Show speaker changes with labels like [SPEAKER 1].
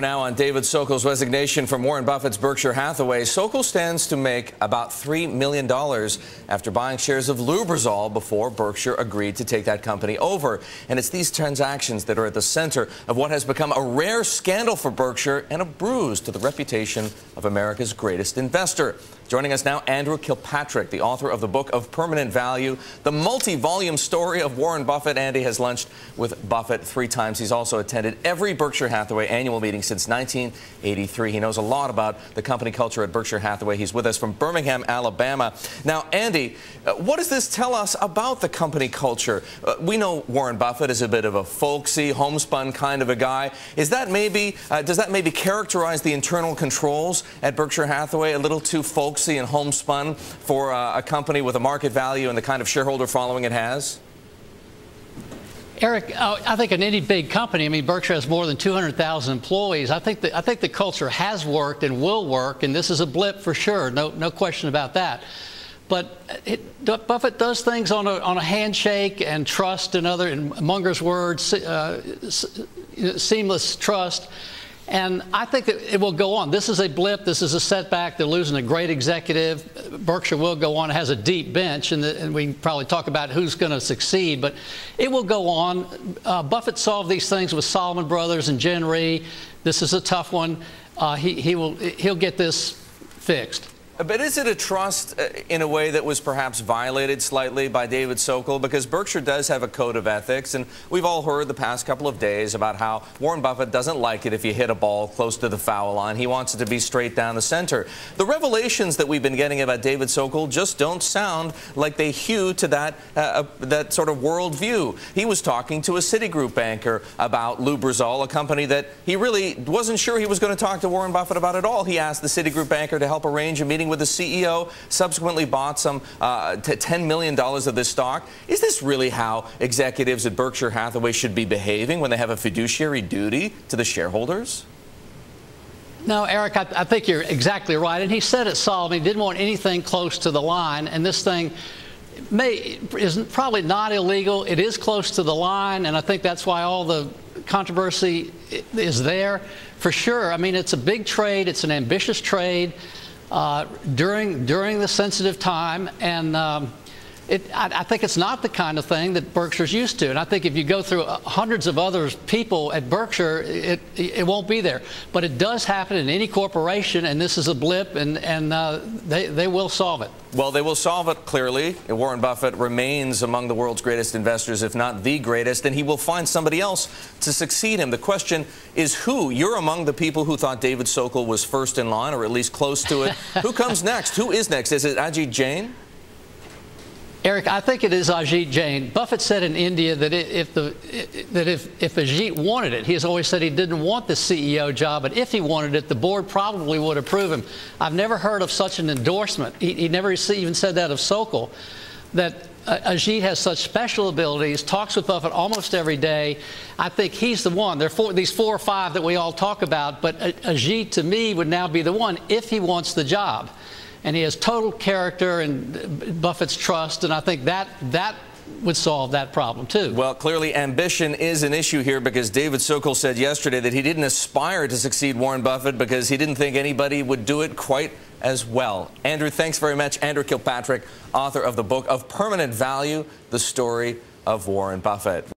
[SPEAKER 1] Now on David Sokol's resignation from Warren Buffett's Berkshire Hathaway, Sokol stands to make about $3 million after buying shares of Lubrizol before Berkshire agreed to take that company over. And it's these transactions that are at the center of what has become a rare scandal for Berkshire and a bruise to the reputation of America's greatest investor. Joining us now, Andrew Kilpatrick, the author of the book of Permanent Value, the multi-volume story of Warren Buffett. Andy has lunched with Buffett 3 times. He's also attended every Berkshire Hathaway annual meeting since 1983. He knows a lot about the company culture at Berkshire Hathaway. He's with us from Birmingham, Alabama. Now, Andy, what does this tell us about the company culture? We know Warren Buffett is a bit of a folksy, homespun kind of a guy. Is that maybe, does that maybe characterize the internal controls at Berkshire Hathaway a little too folksy and homespun for a company with a market value and the kind of shareholder following it has?
[SPEAKER 2] Eric, I think in any big company, I mean, Berkshire has more than 200,000 employees. I think the culture has worked and will work, and this is a blip for sure. No question about that. But Buffett does things on a handshake and trust and other, in Munger's words, seamless trust. And I think that it will go on. This is a blip. This is a setback. They're losing a great executive. Berkshire will go on. It has a deep bench, and we can probably talk about who's going to succeed. But it will go on. Buffett solved these things with Salomon Brothers and Gen Re. This is a tough one. He'll get this fixed.
[SPEAKER 1] But is it a trust in a way that was perhaps violated slightly by David Sokol? Because Berkshire does have a code of ethics, and we've all heard the past couple of days about how Warren Buffett doesn't like it if you hit a ball close to the foul line. He wants it to be straight down the center. The revelations that we've been getting about David Sokol just don't sound like they hew to that sort of worldview. He was talking to a Citigroup banker about Lubrizol, a company that he really wasn't sure he was going to talk to Warren Buffett about at all. He asked the Citigroup banker to help arrange a meeting with the CEO, subsequently bought some $10 million of this stock. Is this really how executives at Berkshire Hathaway should be behaving when they have a fiduciary duty to the shareholders?
[SPEAKER 2] No, Eric, I think you're exactly right. And he said at Salomon he didn't want anything close to the line. And this thing is probably not illegal. It is close to the line. And I think that's why all the controversy is there. For sure. I mean, it's a big trade. It's an ambitious trade. During the sensitive time, and I think it's not the kind of thing that Berkshire's used to. And I think if you go through hundreds of other people at Berkshire, it won't be there. But it does happen in any corporation, and this is a blip, and they will solve it.
[SPEAKER 1] Well, they will solve it clearly. Warren Buffett remains among the world's greatest investors, if not the greatest, and he will find somebody else to succeed him. The question is who? You're among the people who thought David Sokol was first in line, or at least close to it. Who comes next? Who is next? Is it Ajit Jain?
[SPEAKER 2] Eric, I think it is Ajit Jain. Buffett said in India that if Ajit wanted it, he has always said he didn't want the CEO job, but if he wanted it, the board probably would approve him. I've never heard of such an endorsement. He never even said that of Sokol, that Ajit has such special abilities, talks with Buffett almost every day. I think he's the one. There are these 4 or 5 that we all talk about, but Ajit, to me, would now be the one if he wants the job. And he has total character and Buffett's trust, and I think that would solve that problem, too.
[SPEAKER 1] Well, clearly ambition is an issue here, because David Sokol said yesterday that he didn't aspire to succeed Warren Buffett because he didn't think anybody would do it quite as well. Andrew, thanks very much. Andrew Kilpatrick, author of the book of Permanent Value, the Story of Warren Buffett.